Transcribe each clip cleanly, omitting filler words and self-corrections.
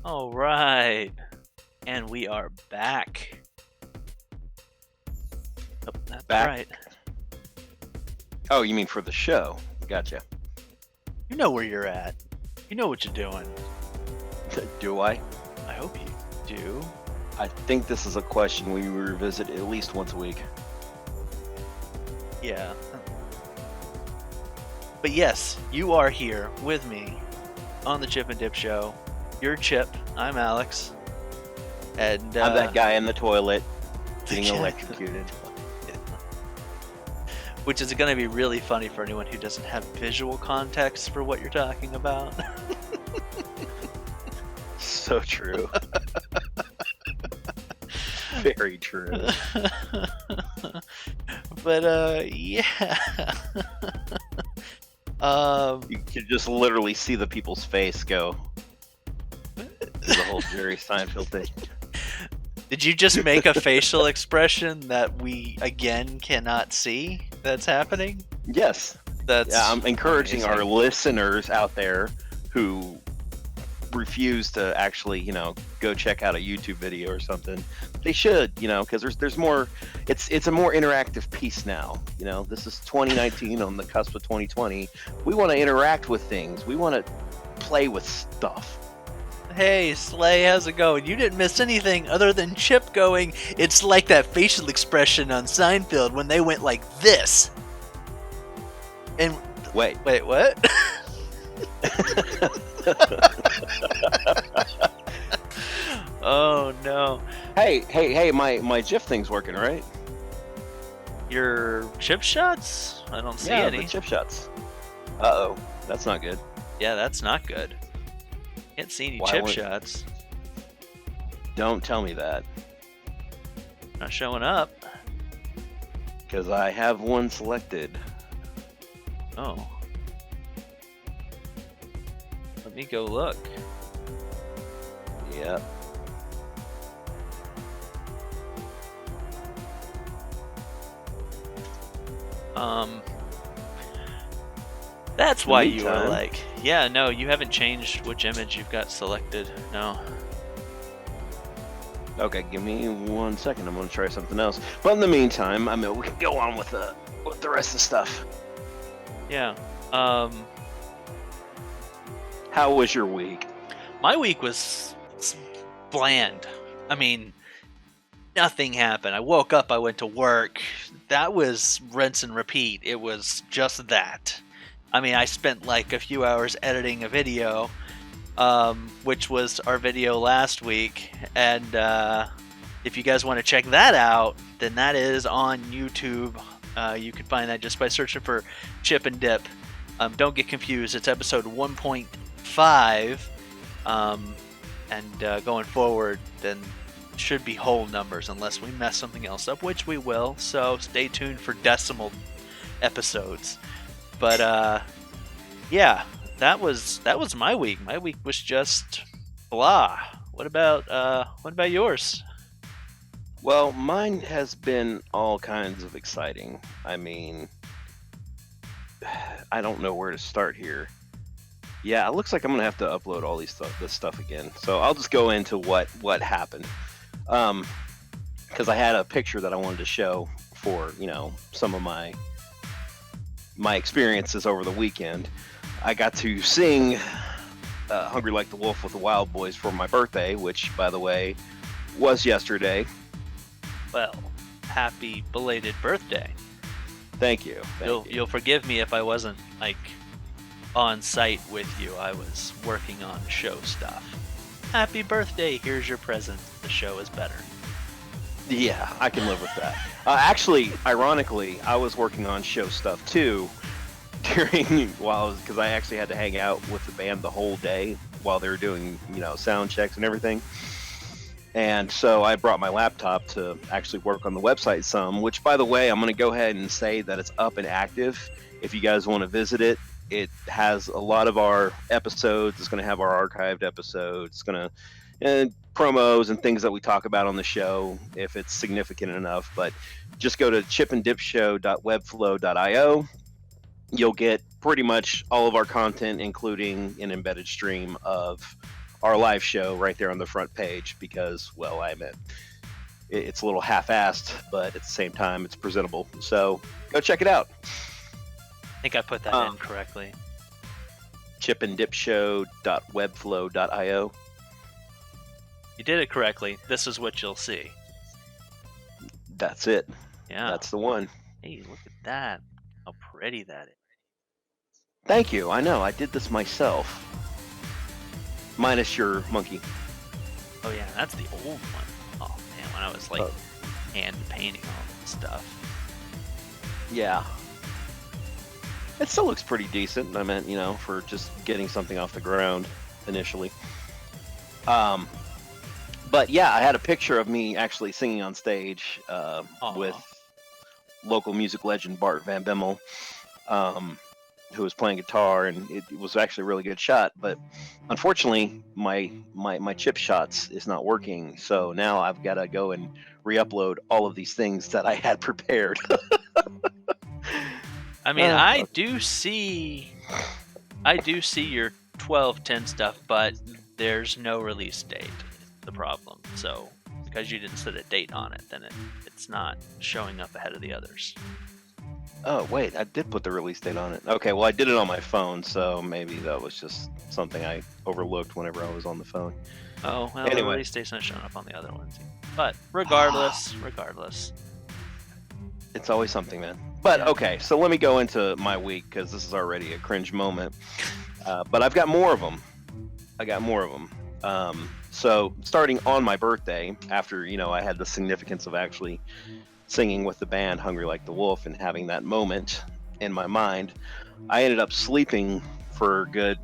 All right, and we are back. Oh, that's Back? right. Oh, you mean for the show? Gotcha. You know where you're at. You know what you're doing. Do I? I hope you do. I think this is a question we revisit at least once a week. Yeah. But yes, you are here with me on the Chip and Dip Show. You're Chip. I'm Alex. And I'm that guy in the toilet getting electrocuted. Which is going to be really funny for anyone who doesn't have visual context for what you're talking about. So true. Very true. But yeah. You can just literally see the people's face go. The whole Jerry Seinfeld thing. Did you just make a facial expression that we again cannot see that's happening? Yes. That's I'm encouraging amazing. our listeners out there who refuse to actually, go check out a YouTube video or something. They should, because there's more. It's a more interactive piece now. This is 2019 on the cusp of 2020. We want to interact with things. We want to play with stuff. Hey, Slay, how's it going? You didn't miss anything other than Chip going, it's like that facial expression on Seinfeld when they went like this. And Wait, what? Oh no. Hey, my GIF thing's working, right? Your chip shots? I don't see Yeah, any. the chip shots. Uh-oh, that's not good. Yeah, that's not good. Can't see any chip shots. Don't tell me that, Not showing up. because I have one selected. Oh. Let me go look. Yep. That's why you Meantime. were like, yeah, no, you haven't changed which image you've got selected. No. Okay, give me 1 second. I'm gonna try something else. But in the meantime, we can go on with the rest of the stuff. Yeah. How was your week? My week was bland. I mean, nothing happened. I woke up, I went to work. That was rinse and repeat. It was just that. I mean, I spent like a few hours editing a video, which was our video last week. And if you guys want to check that out, then that is on YouTube. You can find that just by searching for Chip and Dip. Don't get confused. It's episode 1.5. And going forward, then should be whole numbers unless we mess something else up, which we will. So stay tuned for decimal episodes. But yeah, that was my week. My week was just blah. What about yours? Well, mine has been all kinds of exciting. I mean, I don't know where to start here. Yeah, it looks like I'm gonna have to upload all this stuff again. So I'll just go into what happened. Because I had a picture that I wanted to show for some of my experiences over the weekend. I got to sing "Hungry Like the Wolf" with the Wild Boys for my birthday, which, by the way, was yesterday. Well, happy belated birthday. Thank you. You'll forgive me if I wasn't like on site with you. I was working on show stuff. Happy birthday, here's your present. The show is better. Yeah, I can live with that. Actually, ironically, I was working on show stuff too because I actually had to hang out with the band the whole day while they were doing sound checks and everything. And so I brought my laptop to actually work on the website some, which, by the way, I'm going to go ahead and say that it's up and active. If you guys want to visit it, it has a lot of our episodes. It's going to have our archived episodes. It's going to and promos and things that we talk about on the show if it's significant enough. But just go to chipanddipshow.webflow.io. You'll get pretty much all of our content, including an embedded stream of our live show right there on the front page because, well, I admit it's a little half-assed, but at the same time, it's presentable. So go check it out. I think I put that in correctly. chipanddipshow.webflow.io. You did it correctly. This is what you'll see. That's it. Yeah. That's the one. Hey, look at that. How pretty that is. Thank you. I know. I did this myself. Minus your monkey. Oh, yeah. That's the old one. Oh, man. When I was, like, hand painting all this stuff. Yeah. It still looks pretty decent. I meant, for just getting something off the ground initially. But yeah, I had a picture of me actually singing on stage with local music legend Bart Van Bimmel, who was playing guitar, and it was actually a really good shot. But unfortunately, my chip shots is not working, so now I've got to go and re-upload all of these things that I had prepared. I mean, I do see your 12/10 stuff, but there's no release date. The problem. So because you didn't set a date on it, then it's not showing up ahead of the others. Oh wait, I did put the release date on it. Okay, well I did it on my phone, so maybe that was just something I overlooked whenever I was on the phone. Oh well, anyway. The release date's not showing up on the other ones. But regardless, it's always something, man. But okay, so let me go into my week because this is already a cringe moment. But I've got more of them. So starting on my birthday, after, I had the significance of actually singing with the band Hungry Like the Wolf and having that moment in my mind, I ended up sleeping for a good,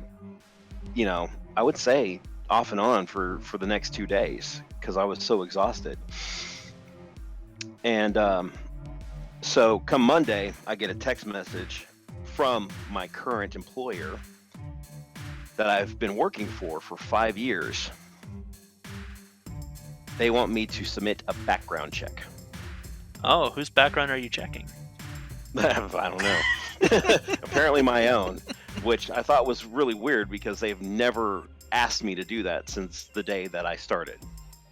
I would say off and on for the next 2 days because I was so exhausted. And so come Monday, I get a text message from my current employer that I've been working for 5 years. They want me to submit a background check. Oh, whose background are you checking? I don't know. Apparently my own, which I thought was really weird because they've never asked me to do that since the day that I started.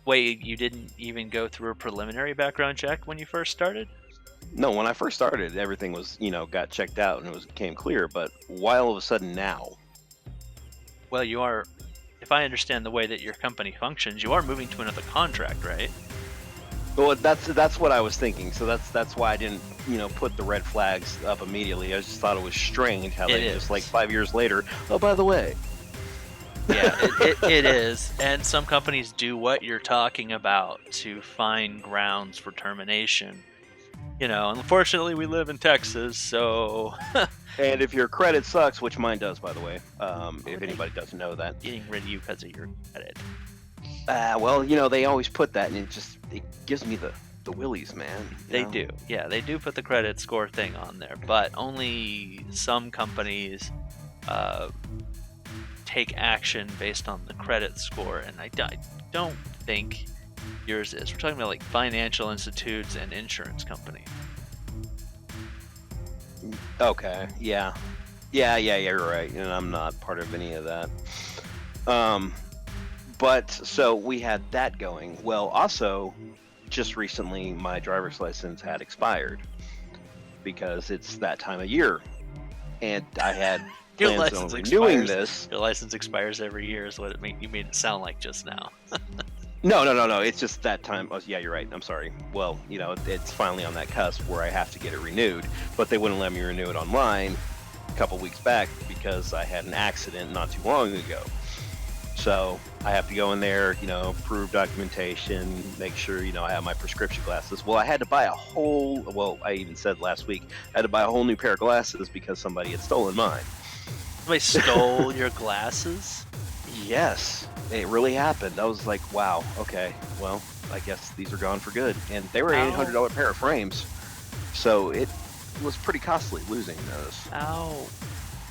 Wait, you didn't even go through a preliminary background check when you first started? No, when I first started, everything was, got checked out and it came clear. But why all of a sudden now? Well, you are, if I understand the way that your company functions, you are moving to another contract, right? Well, that's what I was thinking. So that's why I didn't, put the red flags up immediately. I just thought it was strange how they just like 5 years later. Oh, by the way. Yeah, it is. And some companies do what you're talking about to find grounds for termination. Unfortunately, we live in Texas, so. And if your credit sucks, which mine does, by the way, if anybody doesn't know that. Getting rid of you because of your credit. Well, they always put that, and it gives me the willies, man. They do. Yeah, they do put the credit score thing on there, but only some companies take action based on the credit score, and I don't think yours is. We're talking about like financial institutes and insurance companies. Okay. Yeah, you're right. And I'm not part of any of that. But so we had that going. Well, also, just recently my driver's license had expired because it's that time of year, and I had plans on renewing this. Your license expires every year, is what you made it sound like just now. No. It's just that time. Oh, yeah, you're right. I'm sorry. Well, it's finally on that cusp where I have to get it renewed, but they wouldn't let me renew it online a couple weeks back because I had an accident not too long ago. So I have to go in there, prove documentation, make sure, I have my prescription glasses. Well, I had to buy I even said last week, I had to buy a whole new pair of glasses because somebody had stolen mine. Somebody stole your glasses? Yes, it really happened. I was like, wow, okay, well, I guess these are gone for good. And they were $800 pair of frames. So was pretty costly losing those. How?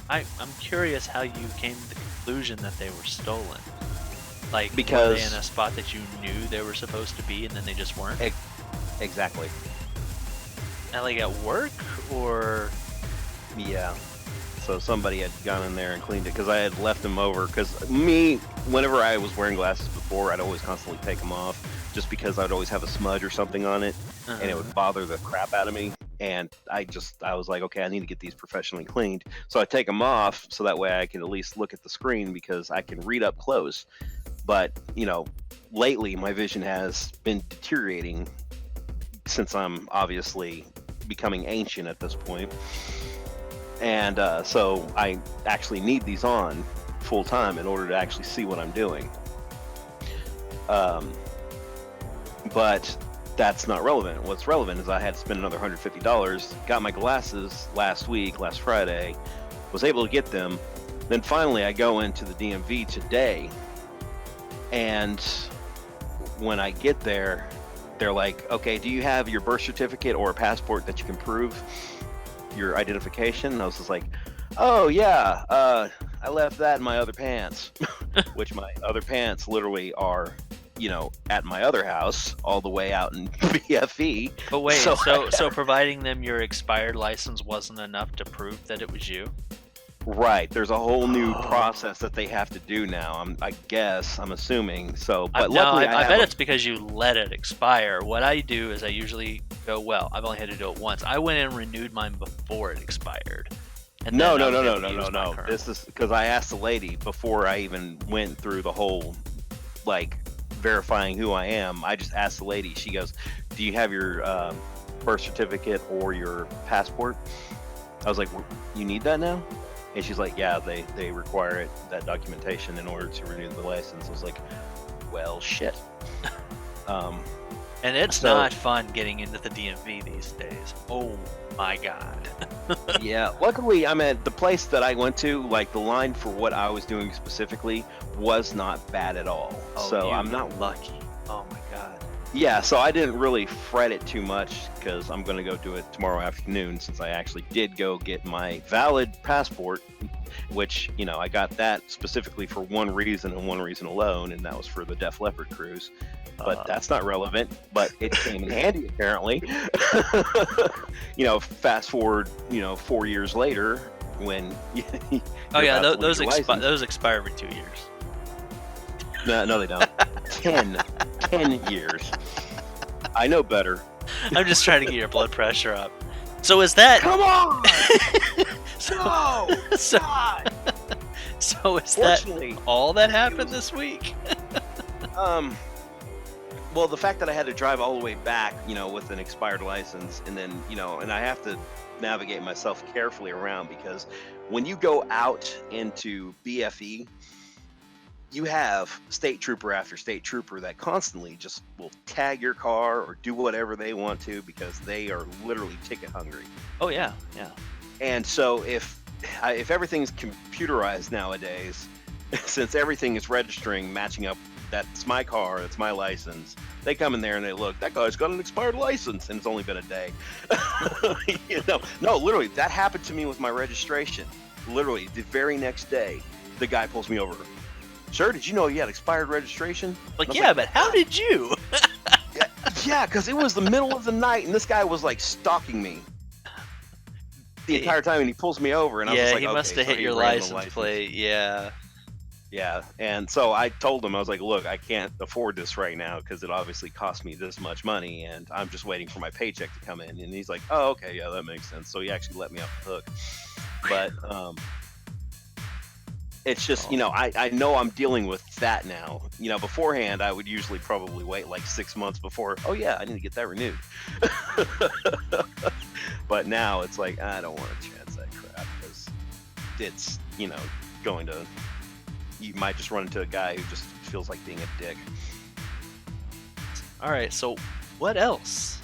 I'm curious how you came to the conclusion that they were stolen. Like, were they Because in a spot that you knew they were supposed to be and then they just weren't? exactly. Like at work or? Yeah. So somebody had gone in there and cleaned it because I had left them over. Because me, whenever I was wearing glasses before, I'd always constantly take them off just because I'd always have a smudge or something on it, and it would bother the crap out of me. And I was like, okay, I need to get these professionally cleaned. So I take them off so that way I can at least look at the screen because I can read up close. But, lately my vision has been deteriorating since I'm obviously becoming ancient at this point. And so I actually need these on full time in order to actually see what I'm doing. But that's not relevant. What's relevant is I had to spend another $150, got my glasses last Friday, was able to get them. Then finally I go into the DMV today, and when I get there, they're like, okay, do you have your birth certificate or a passport that you can prove your identification? And I was just like, oh yeah, I left that in my other pants. Which my other pants literally are, at my other house all the way out in BFE. But wait, so providing them your expired license wasn't enough to prove that it was you? Right, there's a whole new process that they have to do now. I'm assuming. So, but luckily I bet it's because you let it expire. What I do is I usually go, well, I've only had to do it once. I went and renewed mine before it expired. And no. no. This is because I asked the lady before I even went through the whole, verifying who I am. I just asked the lady. She goes, do you have your birth certificate or your passport? I was like, you need that now? And she's like, yeah, they require it, that documentation, in order to renew the license. I was like, well, shit. And it's not fun getting into the DMV these days. Oh my god. Yeah, luckily I'm at the place that I went to, the line for what I was doing specifically was not bad at all. Oh, so I'm not lucky. Oh my god. Yeah, so I didn't really fret it too much because I'm going to go do it tomorrow afternoon, since I actually did go get my valid passport, which, I got that specifically for one reason and one reason alone, and that was for the Def Leppard cruise. But that's not relevant, but it came in handy apparently. Fast forward, 4 years later when those expire every 2 years. No, they don't. 10 years. I know better. I'm just trying to get your blood pressure up. So is that? Come on! So is that all that happened this week? Well, the fact that I had to drive all the way back, with an expired license, and then, and I have to navigate myself carefully around, because when you go out into BFE, you have state trooper after state trooper that constantly just will tag your car or do whatever they want to, because they are literally ticket hungry. Oh yeah. And so if everything's computerized nowadays, since everything is registering, matching up, that's my car, that's my license, they come in there and they look, that guy's got an expired license, and it's only been a day. No, literally, that happened to me with my registration. Literally, the very next day, the guy pulls me over. Sir, did you know you had expired registration? But how did you? Yeah, because it was the middle of the night, and this guy was stalking me the entire time, and he pulls me over, and I was like, he must have hit your license plate. Yeah, and so I told him, I was like, look, I can't afford this right now because it obviously cost me this much money, and I'm just waiting for my paycheck to come in. And he's like, oh, okay, yeah, that makes sense. So he actually let me off the hook. But it's just, I know I'm dealing with that now. Beforehand, I would usually probably wait 6 months before, oh yeah, I need to get that renewed. But now it's like, I don't want to chance that crap, because it's, going to, you might just run into a guy who just feels like being a dick. All right, so what else?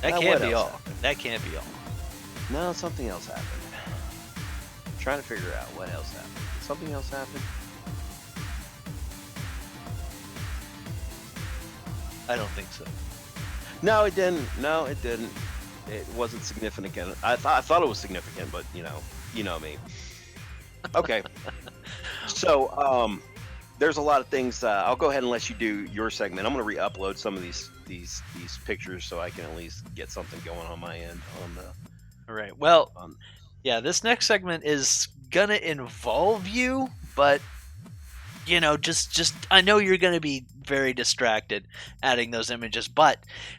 That can't be all. That can't be all. No, something else happened. I'm trying to figure out what else happened. Did something else happen? I don't think so. No, it didn't. it wasn't significant. I thought it was significant, but you know me. Okay, so there's a lot of things. I'll go ahead and let you do your segment. I'm going to re-upload some of these pictures so I can at least get something going on my end on the. All right. Well, On, yeah, this next segment is gonna involve you, but just I know you're gonna be very distracted adding those images, but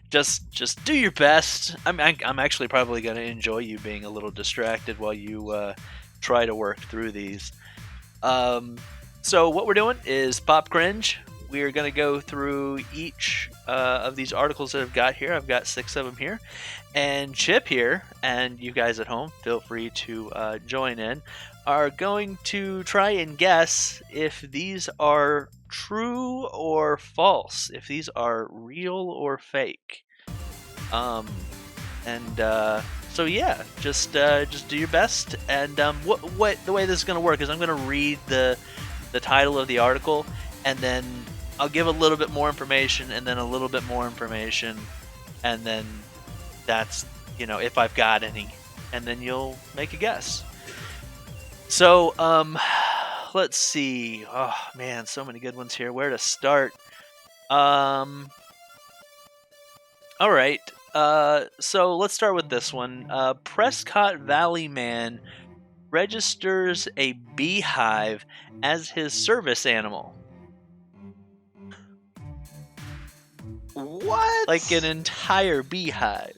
just do your best. I'm actually probably gonna enjoy you being a little distracted while you try to work through these. So what we're doing is pop cringe. We're gonna go through each of these articles that I've got here. I've got 6 of them here, and Chip here, and you guys at home, feel free to join in, are going to try and guess if these are true or false, if these are real or fake. So yeah, just do your best. And what the way this is going to work is I'm going to read the title of the article, and then I'll give a little bit more information, and then a little bit more information, and then that's if I've got any, and then you'll make a guess. So let's see. Oh man, so many good ones here. Where to start? All right. So let's start with this one. Prescott Valley man registers a beehive as his service animal. what? Like an entire beehive.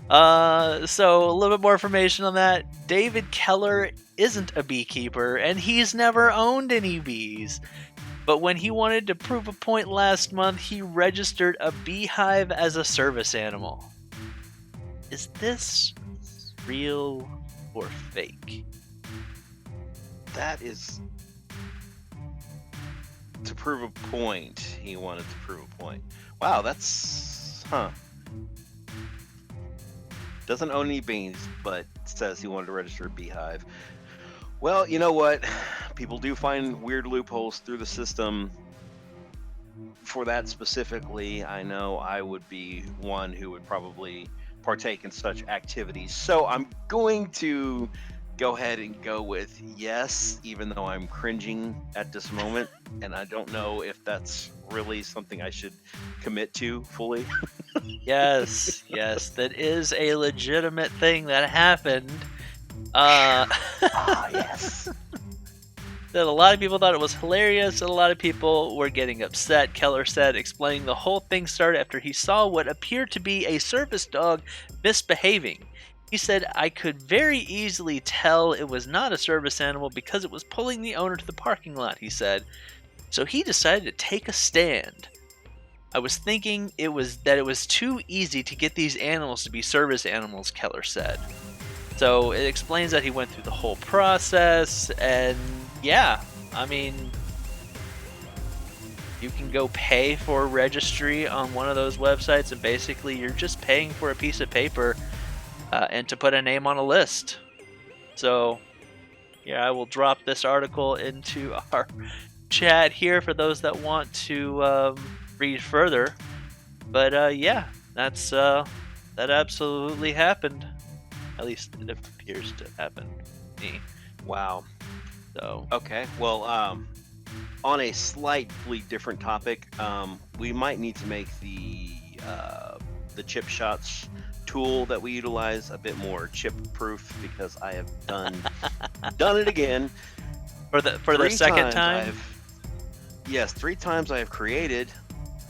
So a little bit more information on that. David Keller isn't a beekeeper, and he's never owned any bees. But when he wanted to prove a point last month, he registered a beehive as a service animal. Is this real or fake? That is to prove a point. He wanted to prove a point. Wow, that's Doesn't own any beans, but says he wanted to register a beehive. Well, you know what? People do find weird loopholes through the system. For that specifically, I know I would be one who would probably partake in such activities. So I'm going to go ahead and go with yes, even though I'm cringing at this moment, and I don't know if that's really something I should commit to fully. Yes, that is a legitimate thing that happened. Yes. That a lot of people thought it was hilarious, and a lot of people were getting upset. Keller said, explaining the whole thing started after he saw what appeared to be a service dog misbehaving. He said, I could very easily tell it was not a service animal because it was pulling the owner to the parking lot, he said. So he decided to take a stand. I was thinking it was too easy to get these animals to be service animals, Keller said. So it explains that he went through the whole process, and yeah, I mean, you can go pay for a registry on one of those websites, and basically you're just paying for a piece of paper and to put a name on a list. So yeah, I will drop this article into our chat here for those that want to read further. But yeah, that's that absolutely happened. At least it appears to happen to me. Wow. So Okay. Well, on a slightly different topic, we might need to make the chip shots tool that we utilize a bit more chip proof, because I have done it again. For the second time? Yes, 3 times I have created.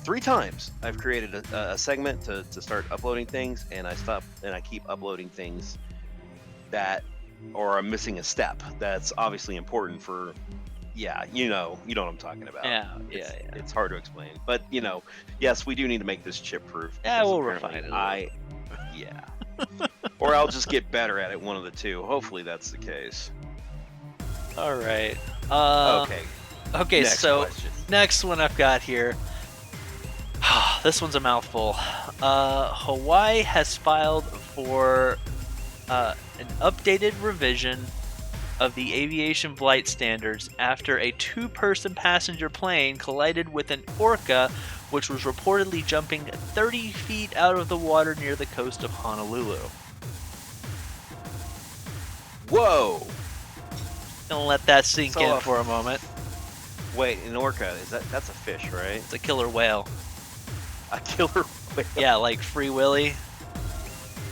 3 times I've created a segment to start uploading things, and I keep uploading things that, or I'm missing a step that's obviously important for, you know what I'm talking about. It's hard to explain, but yes, we do need to make this chip proof. Yeah, we'll refine it. Or I'll just get better at it, one of the two. Hopefully that's the case. All right. Okay. Next So question. next one I've got here. This one's a mouthful. Hawaii has filed for an updated revision of the aviation flight standards after a 2-person passenger plane collided with an orca which was reportedly jumping 30 feet out of the water near the coast of Honolulu. Whoa! Gonna let that sink So, in for a moment. Wait, an orca, that's a fish, right? It's a killer whale. A killer whale? Yeah, like Free Willy.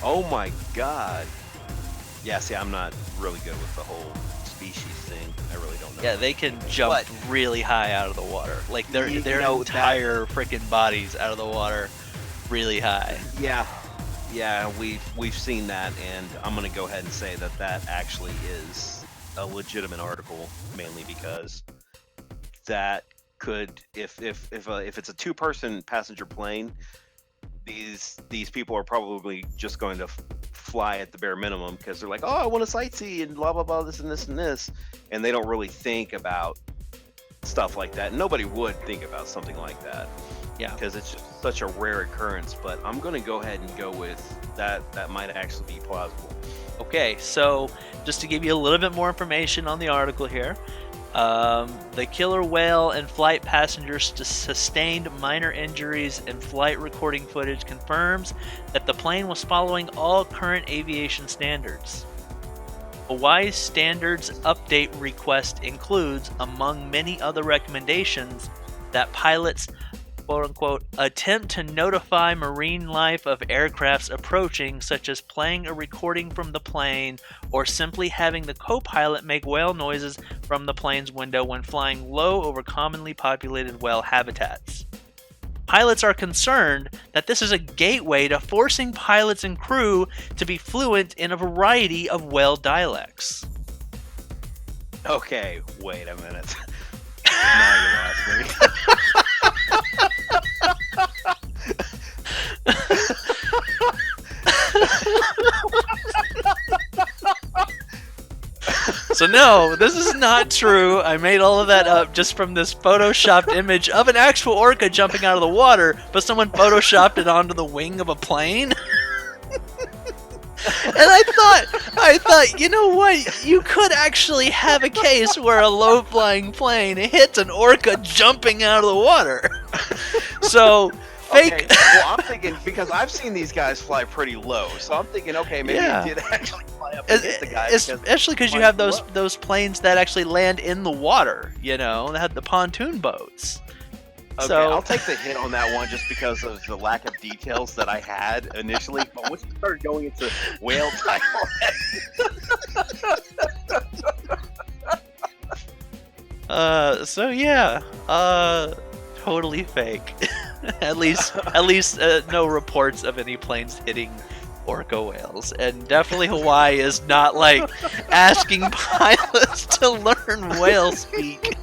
Oh my god. Yeah, see, I'm not really good with the whole species thing. I really don't know. Yeah, they can jump But- really high out of the water. Like their know, entire freaking bodies out of the water really high. Yeah, we've seen that, and I'm gonna go ahead and say that actually is a legitimate article, mainly because that could, if it's a two-person passenger plane, these people are probably just going to fly at the bare minimum because they're like, oh, I want to sightsee and blah blah blah, this and this and this, and they don't really think about stuff like that. Nobody would think about something like that. Yeah. Because it's just such a rare occurrence, but I'm going to go ahead and go with that. That might actually be plausible. Okay, so just to give you a little bit more information on the article here, the killer whale and flight passengers sustained minor injuries, and flight recording footage confirms that the plane was following all current aviation standards. Hawaii's standards update request includes, among many other recommendations, that pilots quote-unquote attempt to notify marine life of aircrafts approaching, such as playing a recording from the plane or simply having the co-pilot make whale noises from the plane's window when flying low over commonly populated whale habitats. Pilots are concerned that this is a gateway to forcing pilots and crew to be fluent in a variety of whale dialects. Okay, wait a minute. Now you lost me. So no, this is not true. I made all of that up just from this photoshopped image of an actual orca jumping out of the water, but someone photoshopped it onto the wing of a plane. And I thought, you know what? You could actually have a case where a low-flying plane hits an orca jumping out of the water. So fake. Okay, well, I'm thinking, because I've seen these guys fly pretty low, so I'm thinking, okay, maybe Yeah. it did actually fly up and hit the guy. Especially because you have those planes that actually land in the water. You know, they had the pontoon boats. Okay, So I'll take the hit on that one just because of the lack of details that I had initially. But once you started going into whale so yeah, totally fake. at least no reports of any planes hitting orca whales, and definitely Hawaii is not like asking pilots to learn whale speak.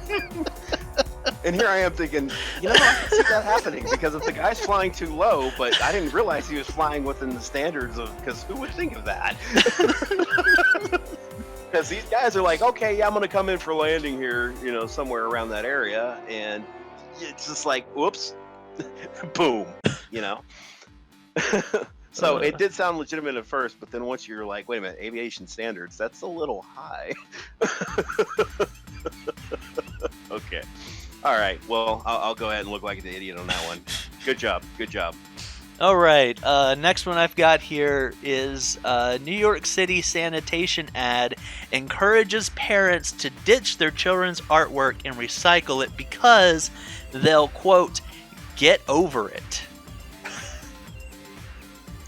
And here I am thinking, you know, I can see that happening because if the guy's flying too low, but I didn't realize he was flying within the standards of, because who would think of that? Because these guys are like, okay, yeah, I'm going to come in for landing here, you know, somewhere around that area. And it's just like, whoops, boom, you know? So it did sound legitimate at first, but then once you're like, wait a minute, aviation standards, that's a little high. Okay. All right. Well, I'll go ahead and look like an idiot on that one. Good job. Good job. All right. Next one I've got here is New York City sanitation ad encourages parents to ditch their children's artwork and recycle it because they'll, quote, get over it.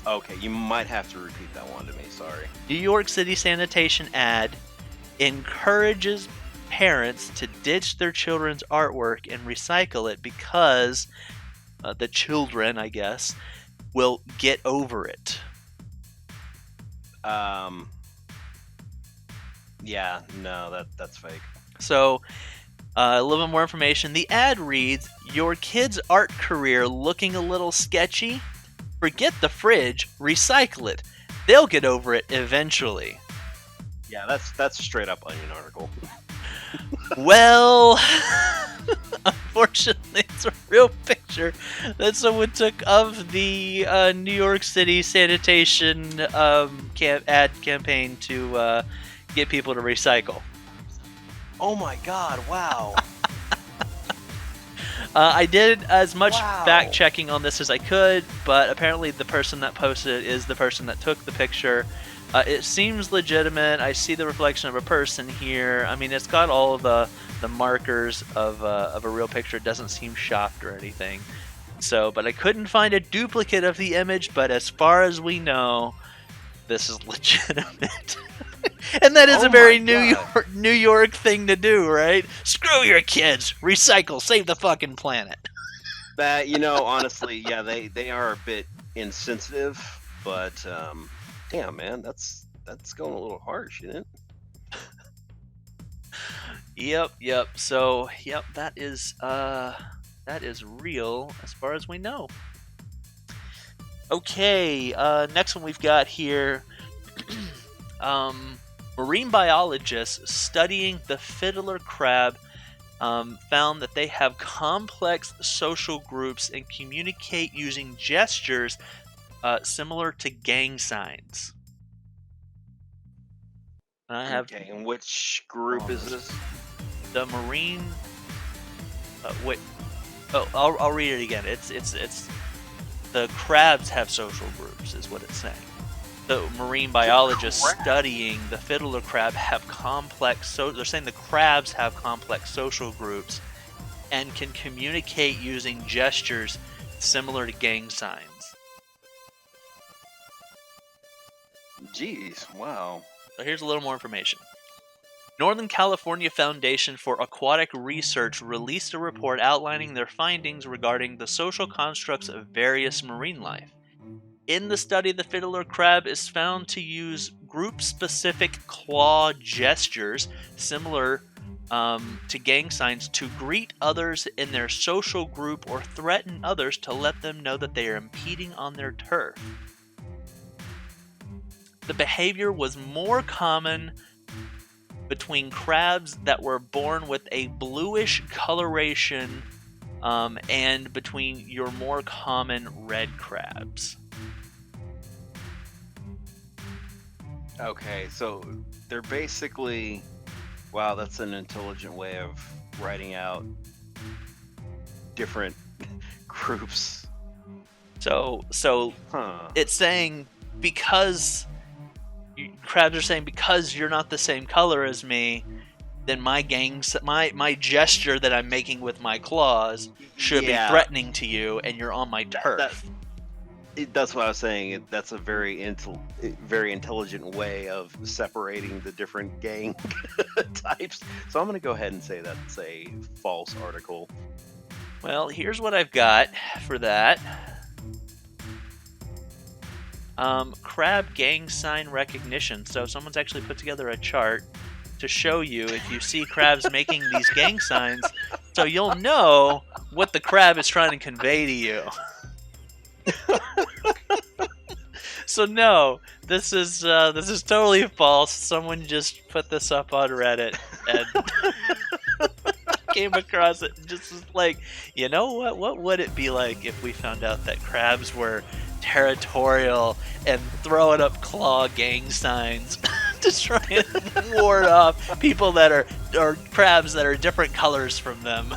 Okay, you might have to repeat that one to me. Sorry. New York City sanitation ad encourages parents to ditch their children's artwork and recycle it because the children, I guess, will get over it. Yeah, no, that's fake. So, a little bit more information. The ad reads, "Your kid's art career looking a little sketchy? Forget the fridge, recycle it. They'll get over it eventually." Yeah, that's a straight up Onion article. Well, unfortunately, it's a real picture that someone took of the New York City sanitation ad campaign to get people to recycle. Oh my God! Wow. I did as much Wow. fact checking on this as I could, but apparently the person that posted it is the person that took the picture. It seems legitimate. I see the reflection of a person here. I mean, it's got all the markers of a real picture. It doesn't seem shopped or anything. So, but I couldn't find a duplicate of the image. But as far as we know, this is legitimate. And that is Oh a very my God. New York thing to do, right? Screw your kids, recycle, save the fucking planet. That, honestly, yeah, they are a bit insensitive, but damn, man, that's going a little harsh, isn't it? Yep. So, yep, that is real as far as we know. Okay, next one we've got here. Marine biologists studying the fiddler crab found that they have complex social groups and communicate using gestures similar to gang signs. I have Okay, and which group is this? the marine. Wait. Oh, I'll read it again. It's the crabs have social groups, is what it's saying. The marine biologists studying the fiddler crab have complex. So they're saying the crabs have complex social groups and can communicate using gestures similar to gang signs. Jeez, wow. So here's a little more information. Northern California Foundation for Aquatic Research released a report outlining their findings regarding the social constructs of various marine life. In the study, the fiddler crab is found to use group-specific claw gestures similar to gang signs to greet others in their social group or threaten others to let them know that they are impeding on their turf. The behavior was more common between crabs that were born with a bluish coloration and between your more common red crabs. Okay, so they're basically, wow, that's an intelligent way of writing out different groups. So Huh. it's saying because crabs are saying because you're not the same color as me, then my gesture that I'm making with my claws should be threatening to you, and you're on my turf. That's what I was saying. That's a very intelligent way of separating the different gang types. So I'm going to go ahead and say that's a false article. Well, here's what I've got for that. Crab gang sign recognition. So someone's actually put together a chart to show you if you see crabs making these gang signs, so you'll know what the crab is trying to convey to you. So no, this is totally false. Someone just put this up on Reddit and came across it and just was like, you know what? What would it be like if we found out that crabs were territorial and throwing up claw gang signs to try and ward off people that are or crabs that are different colors from them?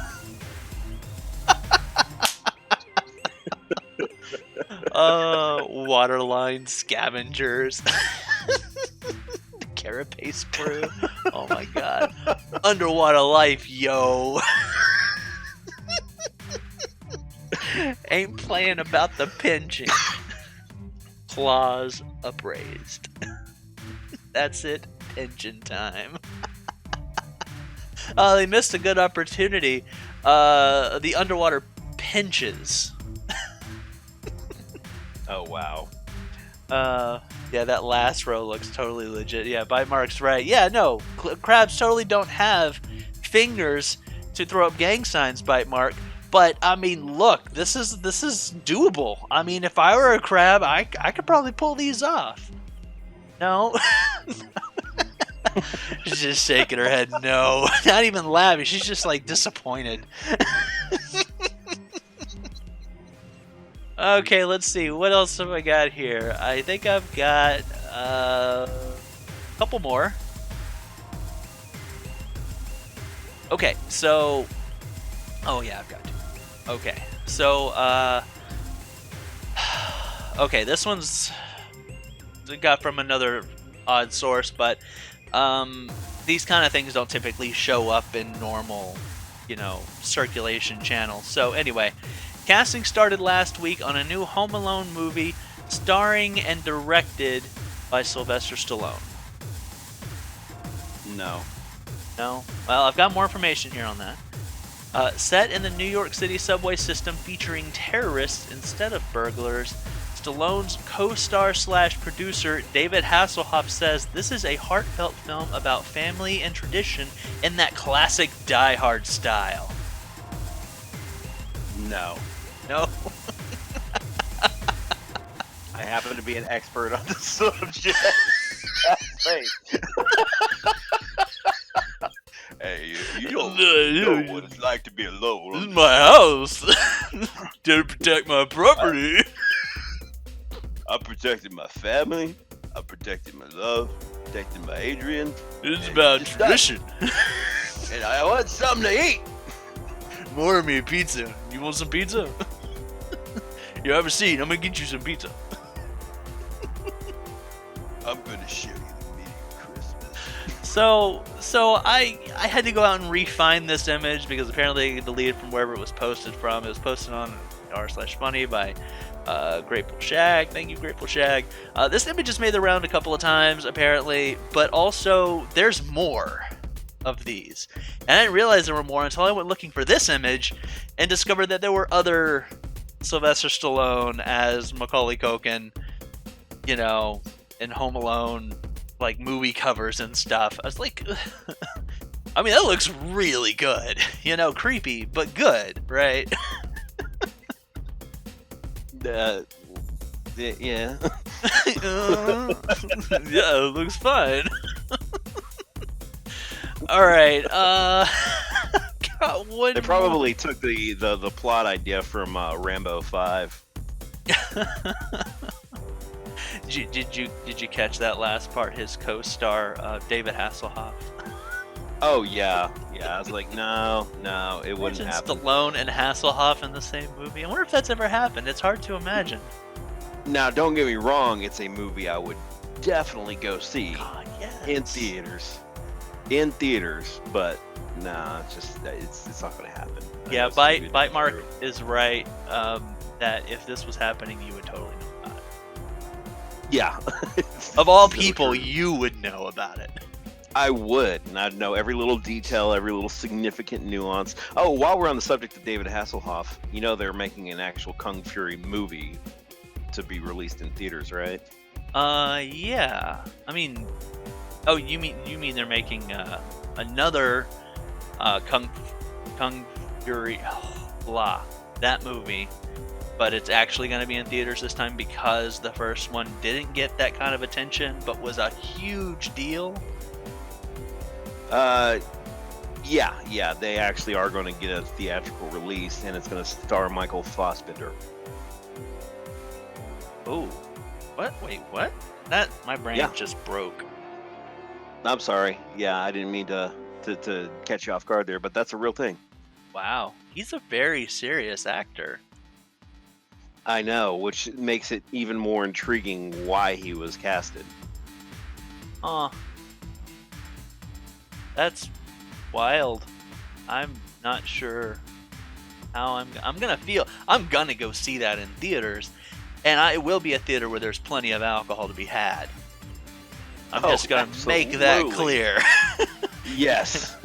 Waterline scavengers. The carapace crew. Oh my god. Underwater life, yo. Ain't playing about the pinching. Claws upraised. That's it. Pinching time. They missed a good opportunity. The underwater pinches. Oh, wow. Yeah, that last row looks totally legit. Yeah, Bite Mark's right. Yeah, no, crabs totally don't have fingers to throw up gang signs, Bite Mark. But I mean, look, this is doable. I mean, if I were a crab, I could probably pull these off. No. She's just shaking her head. No, not even laughing. She's just like disappointed. Okay, let's see. What else have I got here? I think I've got a couple more. Okay, so... Oh, yeah, I've got two. Okay, so okay, this one's got from another odd source, but these kind of things don't typically show up in normal, circulation channels. So anyway, casting started last week on a new Home Alone movie starring and directed by Sylvester Stallone. No. No? Well, I've got more information here on that. Set in the New York City subway system featuring terrorists instead of burglars, Stallone's co-star / producer David Hasselhoff says this is a heartfelt film about family and tradition in that classic Die Hard style. No. No? I happen to be an expert on the subject. Hey, you don't know what it's like to be alone. This is my house. To protect my property. I protected my family. I protected my love. Protected my Adrian. It's about tradition. And I want something to eat. More of me pizza. You want some pizza? You have a seat. I'm gonna get you some pizza. I'm gonna show you the meaning of Christmas. So I had to go out and refine this image because apparently it deleted from wherever it was posted from. It was posted on r/funny by Grateful Shag. Thank you, Grateful Shag. This image has made the round a couple of times apparently, but also there's more of these. And I didn't realize there were more until I went looking for this image and discovered that there were other Sylvester Stallone as Macaulay Culkin, in Home Alone, like movie covers and stuff. I was like, I mean, that looks really good. Creepy, but good, right? Yeah. Yeah, it looks fine. All right. Got one. They probably took the plot idea from Rambo 5. Did you catch that last part? His co-star David Hasselhoff. Oh yeah. I was like, no, it wouldn't happen. Stallone and Hasselhoff in the same movie. I wonder if that's ever happened. It's hard to imagine. Now, don't get me wrong. It's a movie I would definitely go see in theaters. But nah, it's not gonna hapen. Yeah, Bite Mark is right. That if this was happening, you would totally know about it. Yeah. Of all people, you would know about it. I would, and I'd know every little detail, every little significant nuance. Oh, while we're on the subject of David Hasselhoff, they're making an actual Kung Fury movie to be released in theaters, right? Yeah. I mean, oh, you mean they're making another Kung Fury, that movie, but it's actually going to be in theaters this time because the first one didn't get that kind of attention, but was a huge deal. Yeah, they actually are going to get a theatrical release, and it's going to star Michael Fassbender. Oh, what? Wait, what? That my brain just broke. I'm sorry. Yeah, I didn't mean to catch you off guard there, but that's a real thing. Wow, he's a very serious actor. I know, which makes it even more intriguing why he was casted. That's wild. I'm not sure how I'm gonna feel. I'm gonna go see that in theaters, and it will be a theater where there's plenty of alcohol to be had. I'm just gonna make that clear. Yes.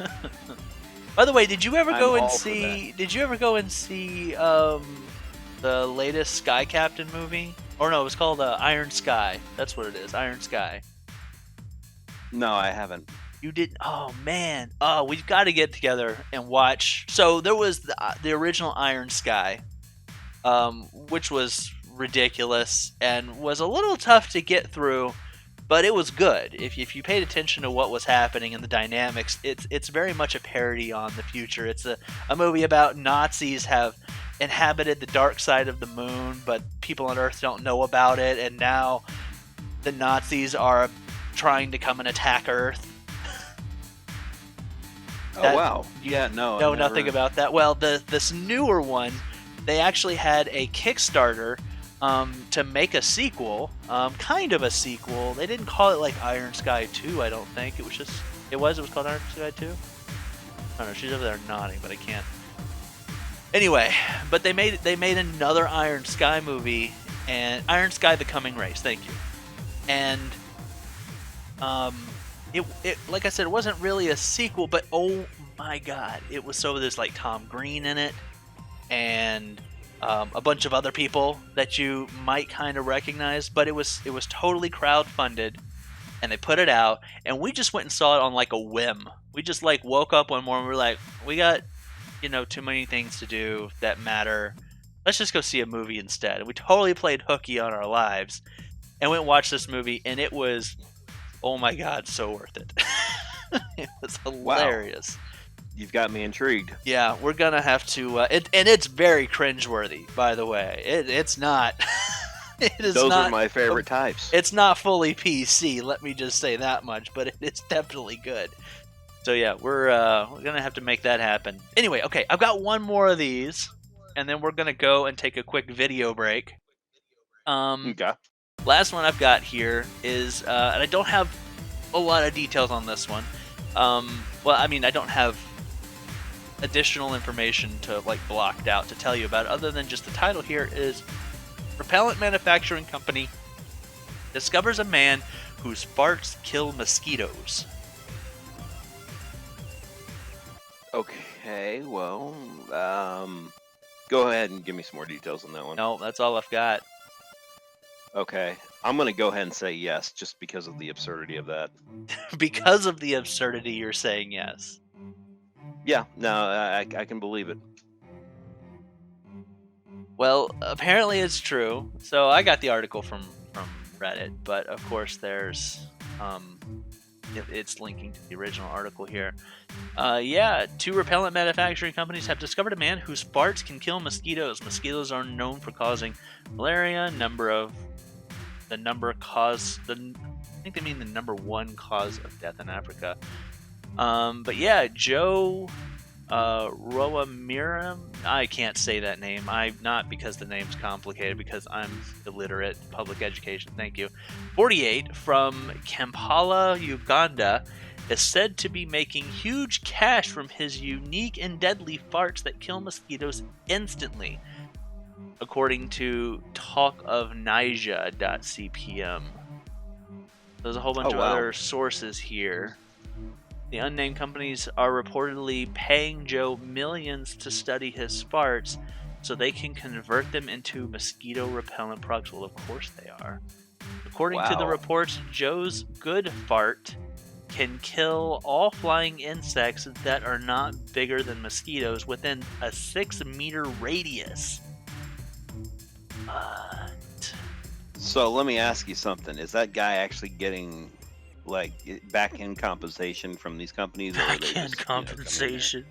By the way, did you ever go and see the latest Sky Captain movie? Or no, it was called Iron Sky. That's what it is, Iron Sky. No, I haven't. You didn't? Oh man! Oh, we've got to get together and watch. So there was the original Iron Sky, which was ridiculous and was a little tough to get through, but it was good. If you paid attention to what was happening and the dynamics, it's very much a parody on the future. It's a movie about Nazis have inhabited the dark side of the moon, but people on Earth don't know about it, and now the Nazis are trying to come and attack Earth. Oh wow! Yeah, no, nothing about that. Well, this newer one they actually had a Kickstarter to make a sequel, kind of a sequel. They didn't call it like Iron Sky 2, I don't think. It was called Iron Sky 2? I don't know, she's over there nodding, but I can't. Anyway, but they made another Iron Sky movie, and Iron Sky: The Coming Race, thank you. And it like I said, it wasn't really a sequel, but oh my god, it was so there's like Tom Green in it, and a bunch of other people that you might kind of recognize, but it was totally crowdfunded, and they put it out, and we just went and saw it on like a whim. We just like woke up one morning, we were like, we got, you know, too many things to do that matter. Let's just go see a movie instead. And we totally played hooky on our lives, and went and watched this movie, and it was, oh my god, so worth it. It was hilarious. Wow. You've got me intrigued. Yeah, we're gonna have to. And it's very cringeworthy, by the way. It's not. It is Those not, are my favorite types. It's not fully PC. Let me just say that much, but it's definitely good. So yeah, we're gonna have to make that happen. Anyway, okay, I've got one more of these, and then we're gonna go and take a quick video break. Okay. Last one I've got here is, and I don't have a lot of details on this one. Well, I mean, I don't have additional information to like blocked out to tell you about, other than just the title here is Repellent Manufacturing Company discovers a man whose farts kill mosquitoes. Okay, well, go ahead and give me some more details on that one. No, that's all I've got. Okay, I'm going to go ahead and say yes, just because of the absurdity of that. Because of the absurdity, you're saying yes. Yeah, no, I can believe it. Well, apparently it's true. So I got the article from Reddit, but of course there's it's linking to the original article here. Yeah, 2 repellent manufacturing companies have discovered a man whose farts can kill mosquitoes. Mosquitoes are known for causing malaria. I think they mean the number 1 cause of death in Africa. But yeah, Joe Roamiram, I can't say that name. Not because the name's complicated, because I'm illiterate. Public education, thank you. 48, from Kampala, Uganda, is said to be making huge cash from his unique and deadly farts that kill mosquitoes instantly, according to talkofniger.cpm. There's a whole bunch of other sources here. The unnamed companies are reportedly paying Joe millions to study his farts so they can convert them into mosquito repellent products. Well, of course they are. According to the reports, Joe's good fart can kill all flying insects that are not bigger than mosquitoes within a 6-meter radius. So let me ask you something. Is that guy actually getting like back-end compensation from these companies? Back-end compensation?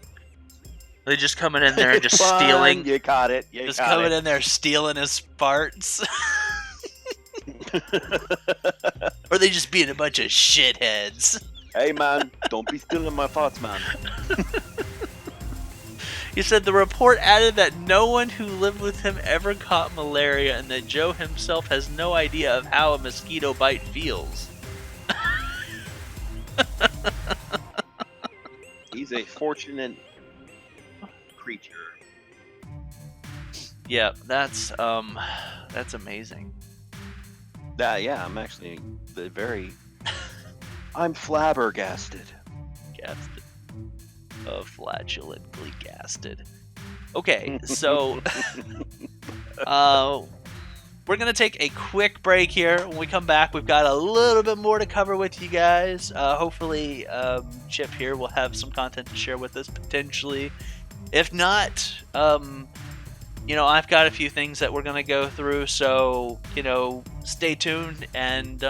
They just coming in there and just stealing. You caught it. Just coming in there stealing his farts. Or they just being a bunch of shitheads. Hey man, don't be stealing my farts, man. He said the report added that no one who lived with him ever caught malaria, and that Joe himself has no idea of how a mosquito bite feels. He's a fortunate creature. Yeah, that's amazing. Yeah, I'm actually I'm flabbergasted. Flatulently gasted. Okay, so we're gonna take a quick break here. When we come back, we've got a little bit more to cover with you guys. Hopefully, Chip here will have some content to share with us potentially. If not, I've got a few things that we're gonna go through. So stay tuned, and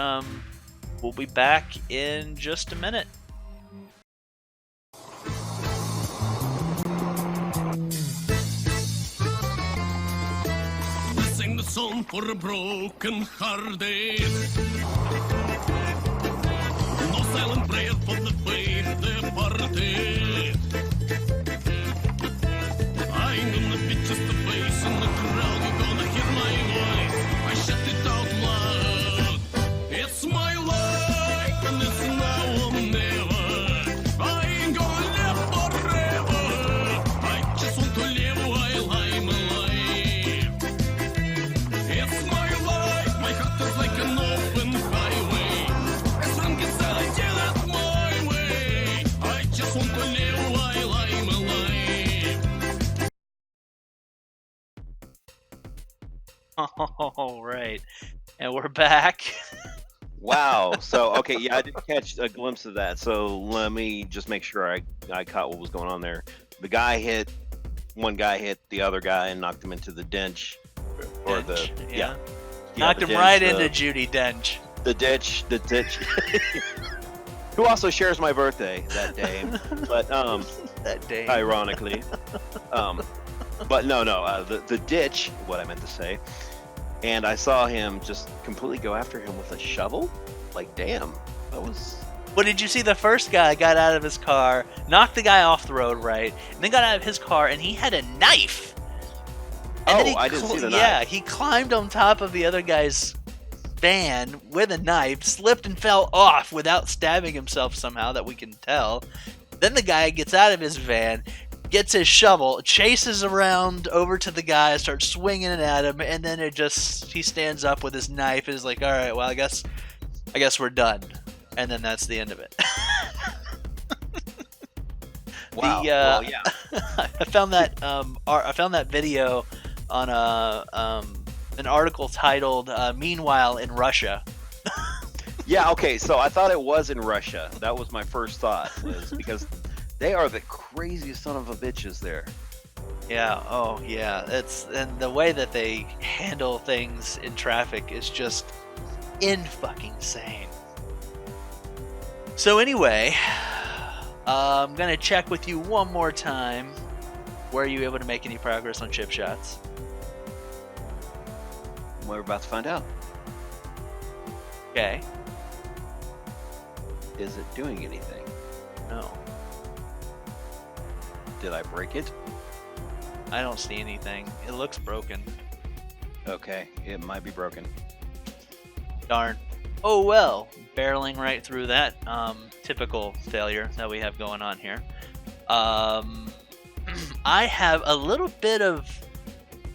we'll be back in just a minute. Sing the song for a broken hearted. No silent prayer for the faith departed. I'm gonna be just a face and All right, and we're back. Wow. So okay, yeah, I did catch a glimpse of that. So let me just make sure I caught what was going on there. One guy hit the other guy and knocked him into the ditch, or Dench, yeah, knocked the him ditch, right into Judi Dench. the ditch. Who also shares my birthday that day, but That day. ironically, but no, the ditch. What I meant to say. And I saw him just completely go after him with a shovel. Like, damn, that was. Well, did you see the first guy got out of his car, knocked the guy off the road, right? And then got out of his car, and he had a knife. And then I didn't see the knife. Yeah, he climbed on top of the other guy's van with a knife, slipped and fell off without stabbing himself somehow, that we can tell. Then the guy gets out of his van, gets his shovel, chases around over to the guy, starts swinging it at him, and then he stands up with his knife and is like, all right, well, I guess we're done. And then that's the end of it. Wow. Well, yeah. I found that video on an article titled "Meanwhile in Russia." Yeah. Okay. So I thought it was in Russia. That was my first thought, was because they are the craziest son of a bitches there. Yeah. Oh, yeah. And the way that they handle things in traffic is just in-fucking-sane. So anyway, I'm gonna check with you one more time. Were you able to make any progress on chip shots? We're about to find out. Okay. Is it doing anything? No. Did I break it? I don't see anything. It looks broken. Okay, it might be broken. Darn. Oh well. Barreling right through that typical failure that we have going on here. I have a little bit of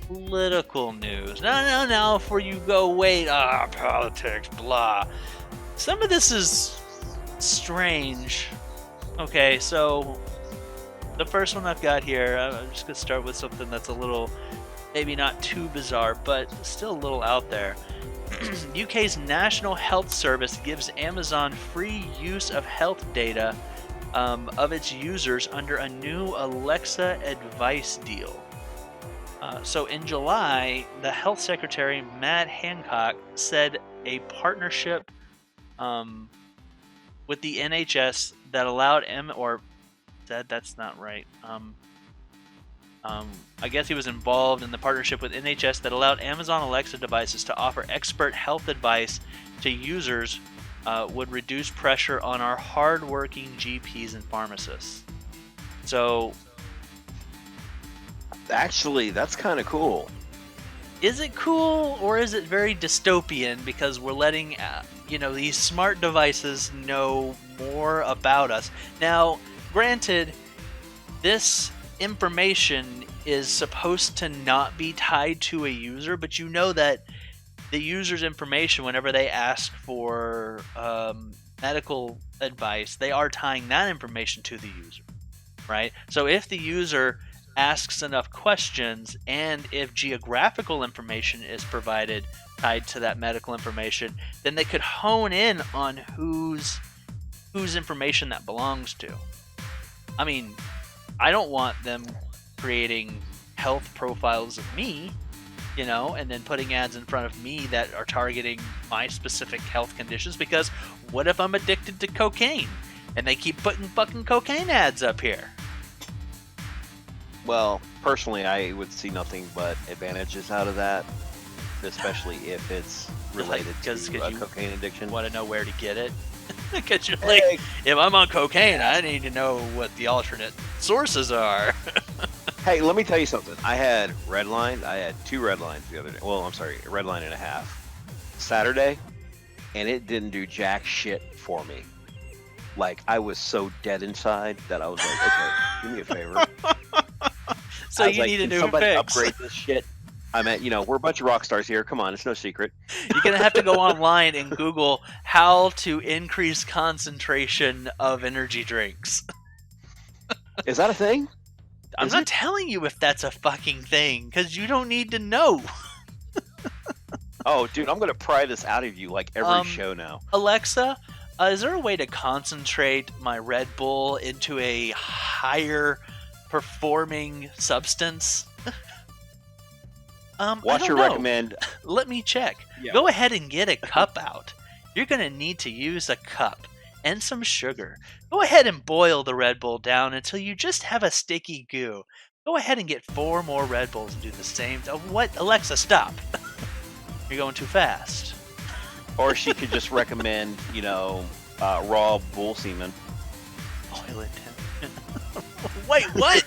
political news. No, before you go, wait, politics, blah. Some of this is strange. Okay, so the first one I've got here, I'm just going to start with something that's a little, maybe not too bizarre, but still a little out there. UK's National Health Service gives Amazon free use of health data of its users under a new Alexa advice deal. So in July, the Health Secretary, Matt Hancock, said a partnership with the NHS that allowed that's not right. I guess he was involved in the partnership with NHS that allowed Amazon Alexa devices to offer expert health advice to users, would reduce pressure on our hardworking GPs and pharmacists. So, actually, that's kind of cool. Is it cool, or is it very dystopian because we're letting these smart devices know more about us? Now, granted, this information is supposed to not be tied to a user, but you know that the user's information, whenever they ask for medical advice, they are tying that information to the user, right? So if the user asks enough questions, and if geographical information is provided tied to that medical information, then they could hone in on whose information that belongs to. I mean, I don't want them creating health profiles of me, and then putting ads in front of me that are targeting my specific health conditions, because what if I'm addicted to cocaine and they keep putting fucking cocaine ads up here? Well, personally, I would see nothing but advantages out of that, especially if it's related to a cocaine addiction. Want to know where to get it? Because you're like, if I'm on cocaine, I need to know what the alternate sources are. Hey, let me tell you something. I had Redline. I had 2 red lines the other day. Well, I'm sorry, a red line and a half. Saturday, and it didn't do jack shit for me. Like, I was so dead inside that I was like, okay, do me a favor. So you need a new somebody fix. Upgrade this shit. I meant, we're a bunch of rock stars here. Come on, it's no secret. You're going to have to go online and Google how to increase concentration of energy drinks. Is that a thing? I'm not telling you if that's a fucking thing, because you don't need to know. Oh, dude, I'm gonna pry this out of you like every show now. Alexa, is there a way to concentrate my Red Bull into a higher performing substance? I Watch don't your know. recommend. Let me check. Yeah. Go ahead and get a cup out. You're going to need to use a cup and some sugar. Go ahead and boil the Red Bull down until you just have a sticky goo. Go ahead and get 4 more Red Bulls and do the same. What? Alexa, stop. You're going too fast. Or she could just recommend, raw bull semen. Boil it down. Wait, what?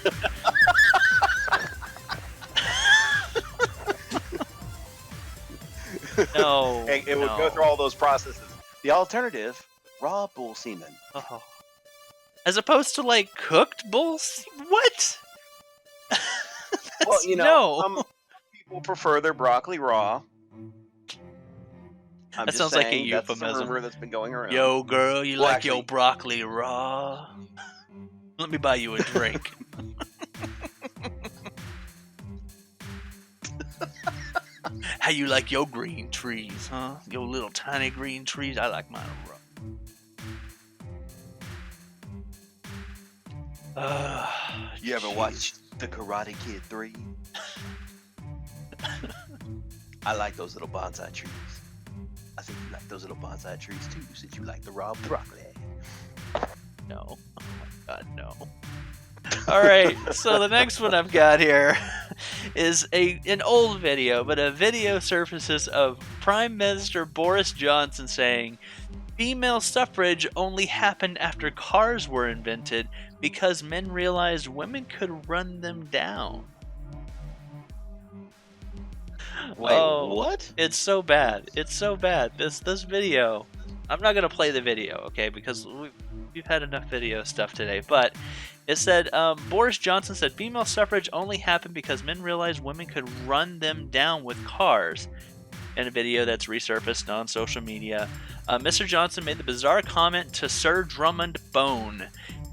No. It would go through all those processes. The alternative, raw bull semen. Oh. As opposed to like cooked bulls? What? Well, no. some people prefer their broccoli raw. That sounds like a that's the euphemism. rumor that's been going around. Yo, girl, you Well, like actually- your broccoli raw? Let me buy you a drink. How you like your green trees, huh? Your little tiny green trees? I like mine raw. You ever watched The Karate Kid 3? I like those little bonsai trees. I think you like those little bonsai trees too, since you like the raw broccoli. No. Oh my god, no. Alright, so the next one I've got here is an old video, but a video surfaces of Prime Minister Boris Johnson saying female suffrage only happened after cars were invented because men realized women could run them down. Wait, what? It's so bad. It's so bad. This video. I'm not gonna play the video, okay? Because we've had enough video stuff today. But it said Boris Johnson said female suffrage only happened because men realized women could run them down with cars. In a video that's resurfaced on social media, Mr. Johnson made the bizarre comment to Sir Drummond Bone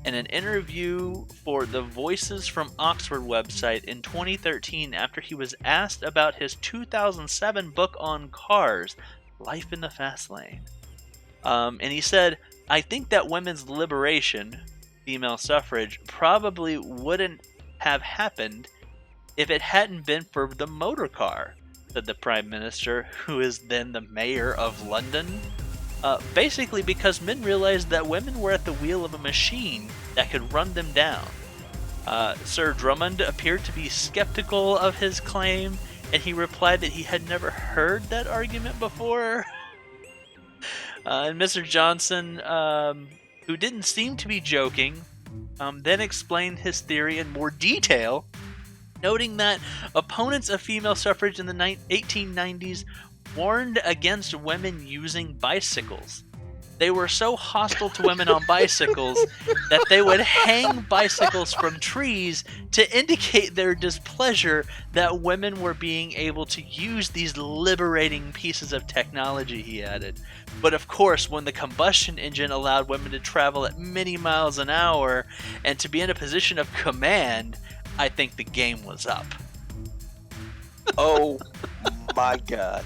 in an interview for the Voices from Oxford website in 2013 after he was asked about his 2007 book on cars, Life in the Fast Lane. And he said, I think that women's liberation, female suffrage, probably wouldn't have happened if it hadn't been for the motor car, said the Prime Minister, who is then the Mayor of London. Basically because men realized that women were at the wheel of a machine that could run them down. Sir Drummond appeared to be skeptical of his claim, and he replied that he had never heard that argument before. And Mr. Johnson, who didn't seem to be joking, then explained his theory in more detail, noting that opponents of female suffrage in the 1890s warned against women using bicycles. They were so hostile to women on bicycles that they would hang bicycles from trees to indicate their displeasure that women were being able to use these liberating pieces of technology, he added. But of course, when the combustion engine allowed women to travel at many miles an hour and to be in a position of command, I think the game was up. Oh my god.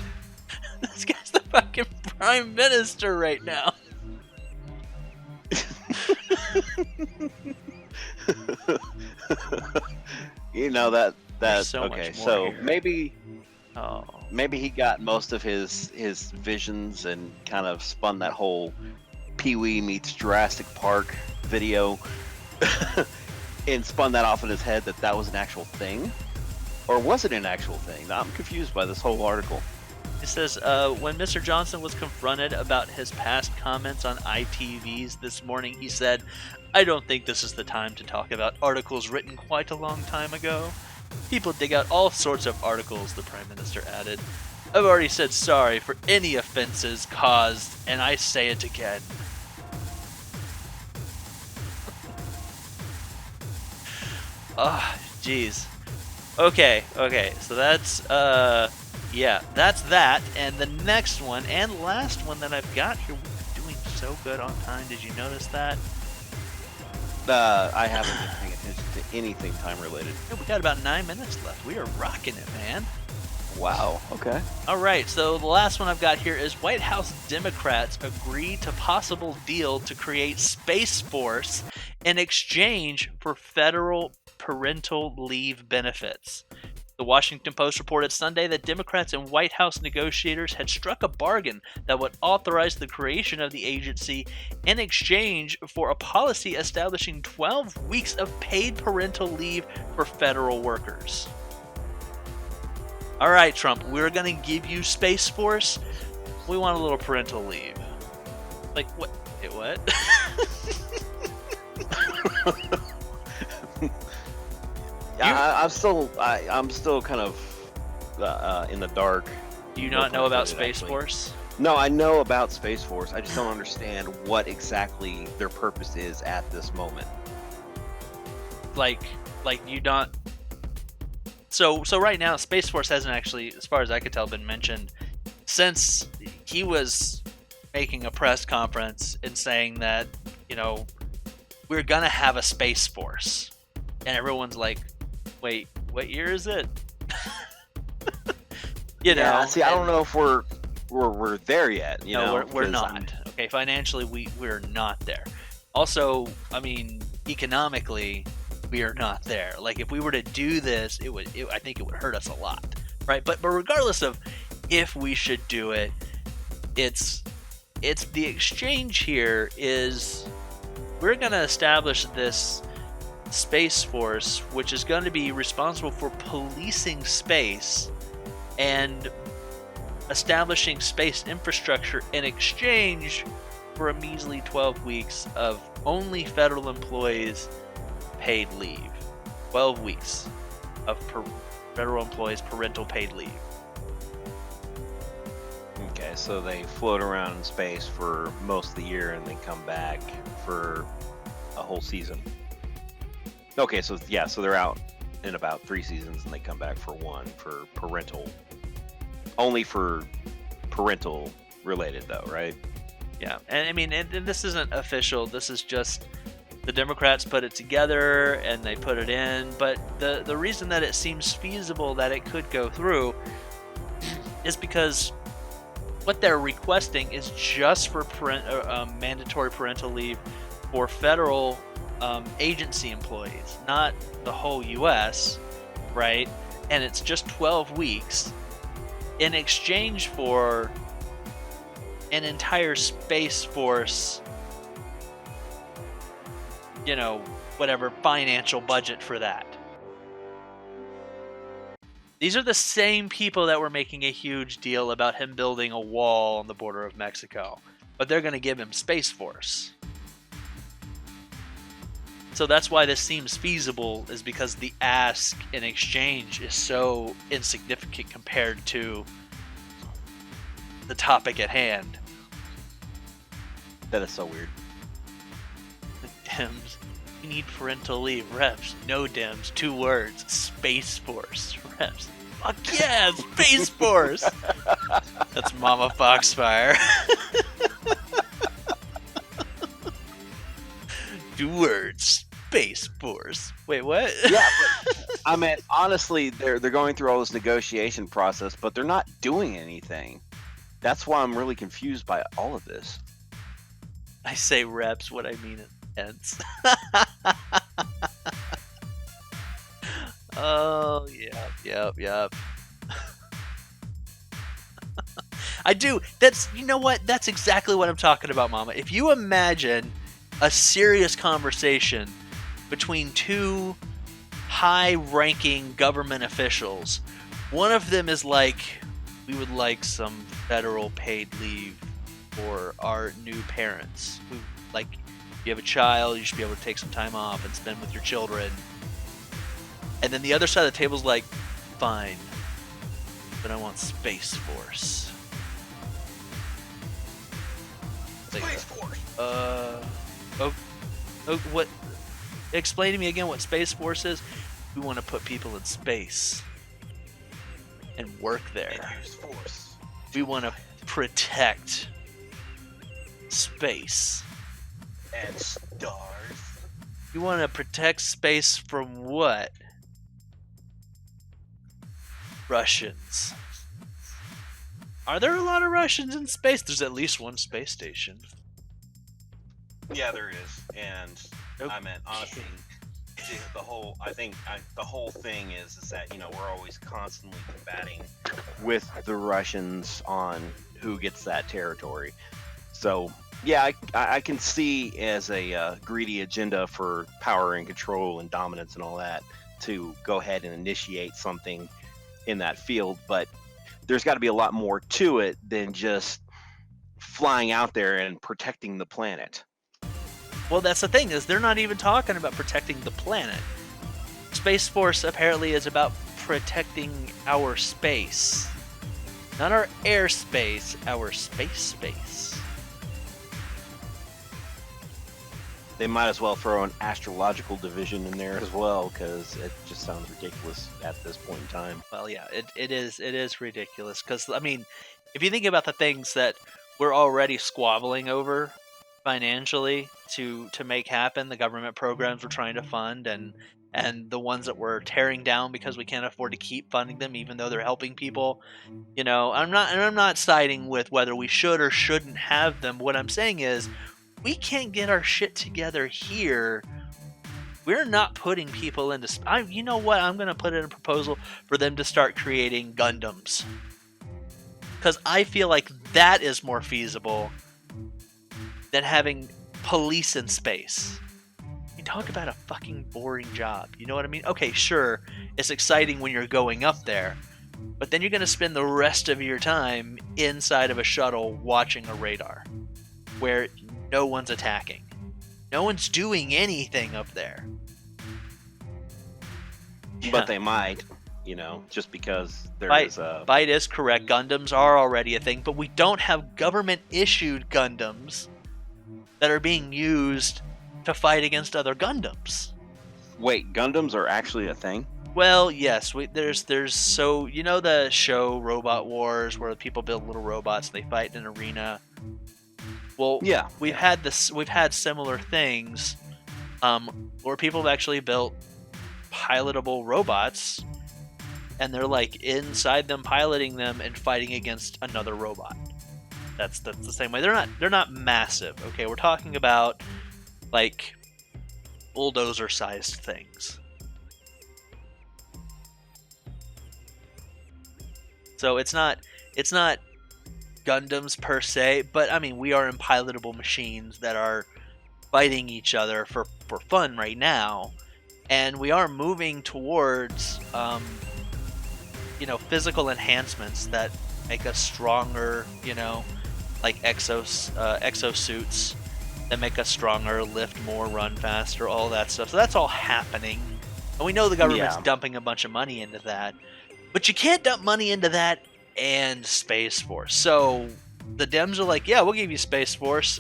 This guy's the fucking Prime Minister right now. That's so okay. much more So here. maybe he got most of his visions and kind of spun that whole Pee-wee meets Jurassic Park video and spun that off in his head that was an actual thing, or was it an actual thing? I'm confused by this whole article. It says, when Mr. Johnson was confronted about his past comments on ITVs this morning, he said, I don't think this is the time to talk about articles written quite a long time ago. People dig out all sorts of articles, the Prime Minister added. I've already said sorry for any offenses caused, and I say it again. Ah, jeez. Okay, so that's, that's that, and the next one, and last one that I've got here, we're doing so good on time, did you notice that? I haven't been paying attention to anything time related. Yeah, we got about 9 minutes left, we are rocking it, man. Wow. Okay. All right, so the last one I've got here is White House Democrats agree to possible deal to create Space Force in exchange for federal parental leave benefits. The Washington Post reported Sunday that Democrats and White House negotiators had struck a bargain that would authorize the creation of the agency in exchange for a policy establishing 12 weeks of paid parental leave for federal workers. All right, Trump, we're going to give you Space Force. We want a little parental leave. Like, what? Wait, what? I'm still kind of in the dark. Do you not know about Space Force? No, I know about Space Force. I just don't understand what exactly their purpose is at this moment. Like you not. So right now, Space Force hasn't actually, as far as I could tell, been mentioned since he was making a press conference and saying that, you know, we're gonna have a Space Force, and everyone's like, wait, what year is it? You know. Yeah, see, I don't know if we're there yet. You know, we're not. Okay, financially, we're not there. Also, I mean, economically, we are not there. Like, if we were to do this, I think it would hurt us a lot, right? But regardless of if we should do it, it's the exchange here is we're going to establish this Space Force, which is going to be responsible for policing space and establishing space infrastructure in exchange for a measly 12 weeks of only federal employees paid leave. 12 weeks of federal employees parental paid leave. Okay, so they float around in space for most of the year and then come back for a whole season. Okay, so yeah, so they're out in about 3 seasons and they come back for one for parental. Only for parental related though, right? Yeah, and I mean, and this isn't official. This is just the Democrats put it together and they put it in. But the reason that it seems feasible that it could go through is because what they're requesting is just for mandatory parental leave for federal agency employees, not the whole U.S., right? And it's just 12 weeks in exchange for an entire Space Force, you know, whatever financial budget for that. These are the same people that were making a huge deal about him building a wall on the border of Mexico, but they're going to give him Space Force. So that's why this seems feasible, is because the ask in exchange is so insignificant compared to the topic at hand. That is so weird. The Dems, we need parental leave. Reps, no Dems, 2 words, Space Force. Reps, fuck yeah, Space Force! That's Mama Foxfire. 2 words, Space Force. Wait, what? Yeah, but I mean, honestly, they're going through all this negotiation process, but they're not doing anything. That's why I'm really confused by all of this. I say reps, what I mean is tense. Oh, yep. I do. You know what? That's exactly what I'm talking about, Mama. If you imagine a serious conversation between 2 high-ranking government officials, one of them is like, we would like some federal paid leave for our new parents. Like, if you have a child, you should be able to take some time off and spend with your children. And then the other side of the table is like, fine, but I want Space Force. Like, Space Force. What? Explain to me again what Space Force is. We want to put people in space and work there. And use force. We want to protect space And stars. You want to protect space from what? Russians. Are there a lot of Russians in space? There's at least one space station. Yeah, there is, and I meant honestly, the whole thing is that we're always constantly combating with the Russians on who gets that territory. So yeah, I can see as a greedy agenda for power and control and dominance and all that to go ahead and initiate something in that field, but there's got to be a lot more to it than just flying out there and protecting the planet. Well, that's the thing, is they're not even talking about protecting the planet. Space Force apparently is about protecting our space. Not our airspace, our space. They might as well throw an astrological division in there as well, because it just sounds ridiculous at this point in time. Well, yeah, it is ridiculous, because, I mean, if you think about the things that we're already squabbling over financially to make happen, the government programs we're trying to fund, and the ones that we're tearing down because we can't afford to keep funding them, even though they're helping people. I'm not siding with whether we should or shouldn't have them. What I'm saying is, we can't get our shit together here. We're not putting people into... you know what? I'm going to put in a proposal for them to start creating Gundams. Because I feel like that is more feasible than having police in space. I mean, talk about a fucking boring job. You know what I mean? Okay, sure, it's exciting when you're going up there, but then you're going to spend the rest of your time inside of a shuttle watching a radar, where no one's attacking. No one's doing anything up there. Yeah. But they might, just because there is a... Byte is correct. Gundams are already a thing, but we don't have government-issued Gundams that are being used to fight against other Gundams. Wait, Gundams are actually a thing? Well, yes. There's so the show Robot Wars, where people build little robots and they fight in an arena. Well, yeah, we've had similar things, where people have actually built pilotable robots, and they're like inside them, piloting them and fighting against another robot. That's the same way. They're not massive. Okay, we're talking about like bulldozer-sized things. So it's not Gundams per se, but I mean, we are in pilotable machines that are fighting each other for fun right now, and we are moving towards physical enhancements that make us stronger, like exosuits that make us stronger, lift more, run faster, all that stuff. So that's all happening, and we know the government's dumping a bunch of money into that, but you can't dump money into that and Space Force. So the Dems are like, yeah, we'll give you Space Force.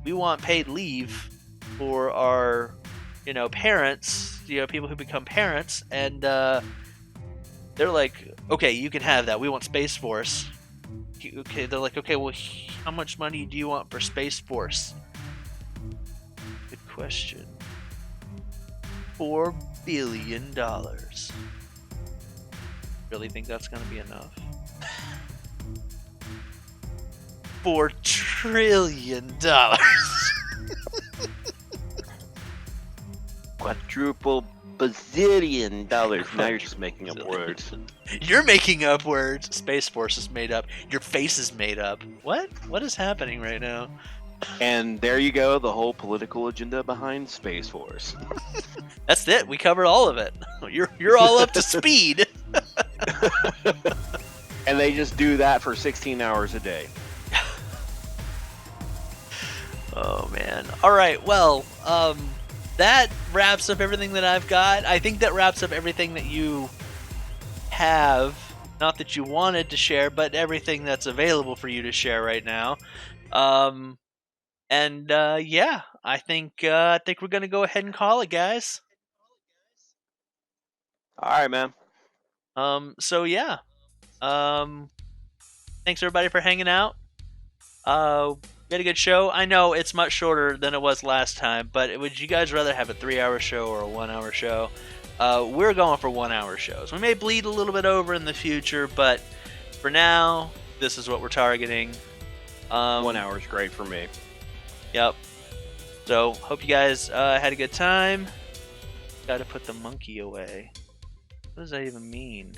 We want paid leave for our, parents, people who become parents, and they're like, okay, you can have that. We want Space Force. Okay, they're like, okay, well, how much money do you want for Space Force? Good question. $4 billion. Really think that's going to be enough? $4 trillion. Quadruple bazillion dollars. Now you're just making up words. You're making up words. Space Force is made up. Your face is made up. What? What is happening right now? And there you go, the whole political agenda behind Space Force. That's it. We covered all of it. You're all up to speed. And they just do that for 16 hours a day. Oh man. All right. Well, that wraps up everything that I've got. I think that wraps up everything that you have. Not that you wanted to share, but everything that's available for you to share right now. Yeah, I think we're gonna go ahead and call it, guys. All right, man. So yeah. Thanks everybody for hanging out. We had a good show. I know it's much shorter than it was last time, but would you guys rather have a 3-hour show or a 1-hour show? We're going for 1 hour shows. We may bleed a little bit over in the future, but for now, this is what we're targeting. 1 hour is great for me. Yep. So, hope you guys had a good time. Gotta put the monkey away. What does that even mean?